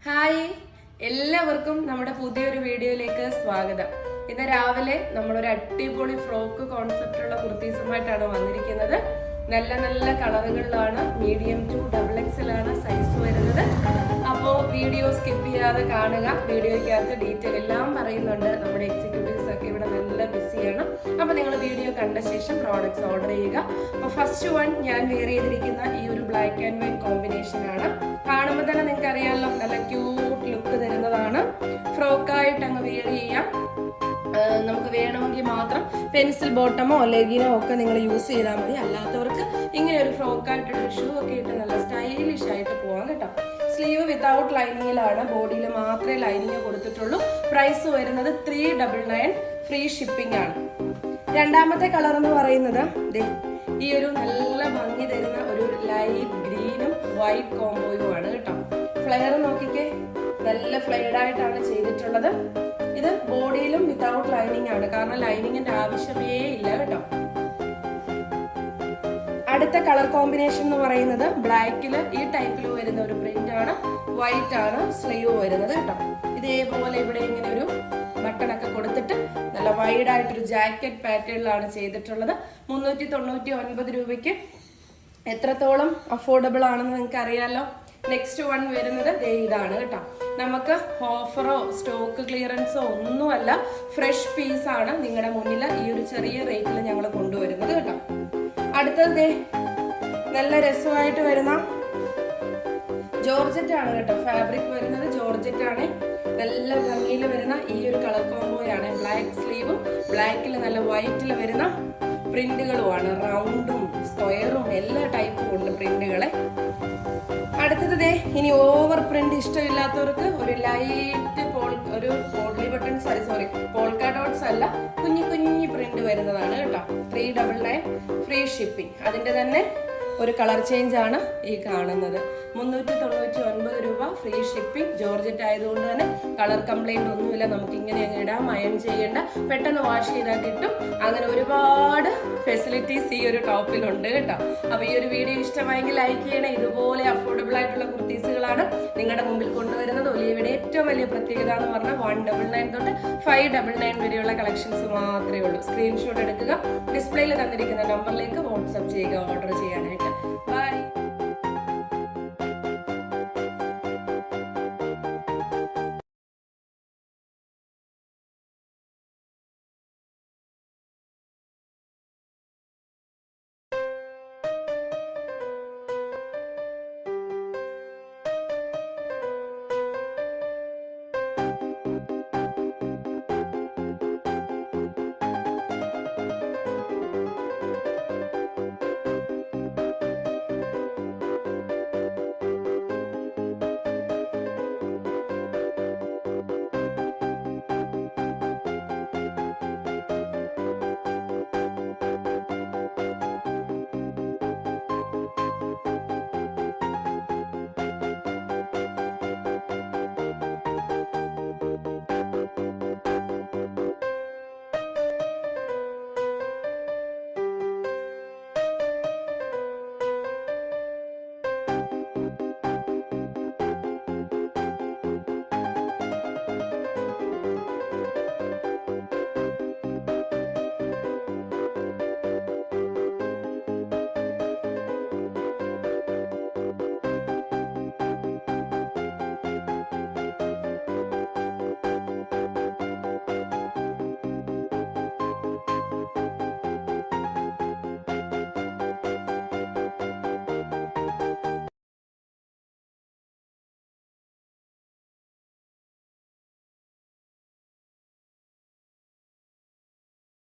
Hi, എല്ലാവർക്കും നമ്മുടെ പുതിയൊരു വീഡിയോയിലേക്ക് സ്വാഗതം. ഇന്ന് രാവിലെ നമ്മളൊരു അടിപൊളി ഫ്രോക്ക് കോൺസെപ്റ്റുള്ള കുർത്തീസുമായിട്ടാണ് വന്നിരിക്കുന്നത്. നല്ല നല്ല കളറുകളിലാണ്, മീഡിയം ടു XXL ആണ് സൈസ് വരുന്നത്. അപ്പോൾ വീഡിയോ സ്കിപ്പ് ചെയ്യാതെ കാണുക. വീഡിയോയ്ക്കകത്ത് ഡീറ്റെയിൽ എല്ലാം പറയുന്നുണ്ട്. നമ്മുടെ എക്സിക്യൂട്ടീവ്സ് ഒക്കെ ഇവിടെ നല്ല ബിസിയാണ്. അപ്പോൾ നിങ്ങൾ വീഡിയോ കണ്ട ശേഷം പ്രോഡക്ട്സ് ഓർഡർ ചെയ്യുക. അപ്പോൾ ഫസ്റ്റ് വൺ ഞാൻ വെയർ ചെയ്തിരിക്കുന്ന ഈ ഒരു ബ്ലാക്ക് ആൻഡ് വൈറ്റ് കോമ്പിനേഷൻ ആണ്. കാണുമ്പോൾ തന്നെ നിങ്ങൾക്ക് അറിയാമല്ലോ, നല്ല ക്യൂട്ട് ലുക്ക് തരുന്നതാണ്. ഫ്രോക്കായിട്ട് അങ്ങ് വെയർ ചെയ്യാം. നമുക്ക് വേണമെങ്കിൽ മാത്രം പെൻസിൽ ബോട്ടമോ ലെഗിനോ ഒക്കെ നിങ്ങൾ യൂസ് ചെയ്താൽ മതി. അല്ലാത്തവർക്ക് ഇങ്ങനെ ഒരു ഫ്രോക്കായിട്ടൊരു ഷൂ ഒക്കെ ഇട്ട് നല്ല സ്റ്റൈലിഷ് ആയിട്ട് പോകാം കേട്ടോ. സ്ലീവ് വിതൗട്ട് ലൈനിങ്ങിലാണ്, ബോഡിയിൽ മാത്രമേ ലൈനിങ് കൊടുത്തിട്ടുള്ളൂ. പ്രൈസ് വരുന്നത് 399, ഫ്രീ ഷിപ്പിംഗ് ആണ്. രണ്ടാമത്തെ കളർ എന്ന് പറയുന്നത് ഈ ഒരു നല്ല ഭംഗി തരുന്ന ഒരു ലൈറ്റ് ഗ്രീനും വൈറ്റ് കോംബോയും ആണ് കേട്ടോ. ഫ്ലെയർ നോക്കിക്കേ, നല്ല ഫ്ലെയർഡ് ആയിട്ടാണ് ചെയ്തിട്ടുള്ളത്. ഇത് ബോഡിയിലും വിതൗട്ട് ലൈനിങ് ആണ്, കാരണം ലൈനിങ്ങിന്റെ ആവശ്യമേ ഇല്ല കേട്ടോ. അടുത്ത കളർ കോമ്പിനേഷൻ എന്ന് പറയുന്നത് ബ്ലാക്കില് ഈ ടൈപ്പിൽ വരുന്ന ഒരു പ്രിന്റ് ആണ്. വൈറ്റ് ആണ് സ്ലീവ് വരുന്നത് കേട്ടോ. ഇതേപോലെ ഇവിടെ ഇങ്ങനെ ഒരു ബട്ടൺ ഒക്കെ കൊടുത്തിട്ട് നല്ല വൈഡ് ആയിട്ടൊരു ജാക്കറ്റ് പാറ്റേണിലാണ് ചെയ്തിട്ടുള്ളത്. 399 രൂപയ്ക്ക് എത്രത്തോളം അഫോർഡബിൾ ആണെന്ന് നിങ്ങൾക്ക് അറിയാലോ. നെക്സ്റ്റ് വൺ വരുന്നത് ഇതാണ് കേട്ടോ. നമുക്ക് ഓഫറോ സ്റ്റോക്ക് ക്ലിയറൻസോ ഒന്നുമല്ല, ഫ്രഷ് പീസ് ആണ് നിങ്ങളുടെ മുന്നിൽ ഈ ഒരു ചെറിയ റേറ്റിൽ ഞങ്ങൾ കൊണ്ടുവരുന്നത് കേട്ടോ. അടുത്തത് നല്ല രസമായിട്ട് വരുന്ന ജോർജറ്റ് ആണ് കേട്ടോ. ഫാബ്രിക് വരുന്നത് ജോർജറ്റ് ആണ്. നല്ല ഭംഗിയിൽ വരുന്ന ഈ ഒരു കളർ കോംബോയാണ്. ബ്ലാക്ക് സ്ലീവും ബ്ലാക്കിൽ നല്ല വൈറ്റിൽ വരുന്ന പ്രിന്റുകളുമാണ്. റൗണ്ടും സ്ക്വയറും എല്ലാ ടൈപ്പും ഉണ്ട് പ്രിന്റുകളെ. അടുത്തത് ഇനി ഓവർ പ്രിന്റ് ഇഷ്ടമില്ലാത്തവർക്ക് ഒരു ലൈറ്റ് ഒരു പോട്ട്ലി ബട്ടൺസ്, പോൾക്ക ഡോട്ട്സ് അല്ല, കുഞ്ഞു പ്രിന്റ് വരുന്നതാണ് കേട്ടോ. 399, ഫ്രീ ഷിപ്പിംഗ്. അതിന്റെ തന്നെ ഒരു കളർ ചേഞ്ച് ആണ് ഈ കാണുന്നത്. 399 രൂപ, ഫ്രീ ഷിപ്പിംഗ്. ജോർജറ്റ് ആയതുകൊണ്ട് തന്നെ കളർ കംപ്ലൈന്റ് ഒന്നുമില്ല. നമുക്ക് ഇങ്ങനെ അങ്ങ് ഇടാം, അയൺ ചെയ്യേണ്ട, പെട്ടെന്ന് വാഷ് ചെയ്താൽ കിട്ടും. അങ്ങനെ ഒരുപാട് ഫെസിലിറ്റീസ് ഈ ഒരു ടോപ്പിലുണ്ട് കേട്ടോ. അപ്പൊ ഈ ഒരു വീഡിയോ ഇഷ്ടമായെങ്കിൽ ലൈക്ക് ചെയ്യണേ. ഇതുപോലെ അഫോർഡബിൾ ആയിട്ടുള്ള കുർത്തീസുകളാണ് നിങ്ങളുടെ മുമ്പിൽ കൊണ്ടുവരുന്നത്. ഒലിവയുടെ ഏറ്റവും വലിയ പ്രത്യേകത എന്ന് പറഞ്ഞാൽ 199 തൊട്ട് 599 വരെയുള്ള കളക്ഷൻസ് മാത്രമേ ഉള്ളൂ. സ്ക്രീൻഷോട്ട് എടുക്കുക, ഡിസ്പ്ലേയിൽ തന്നിരിക്കുന്ന നമ്പറിലേക്ക് വാട്സ്ആപ്പ് ചെയ്യുക ഓർഡർ ചെയ്യാനായിട്ട്. ബൈ.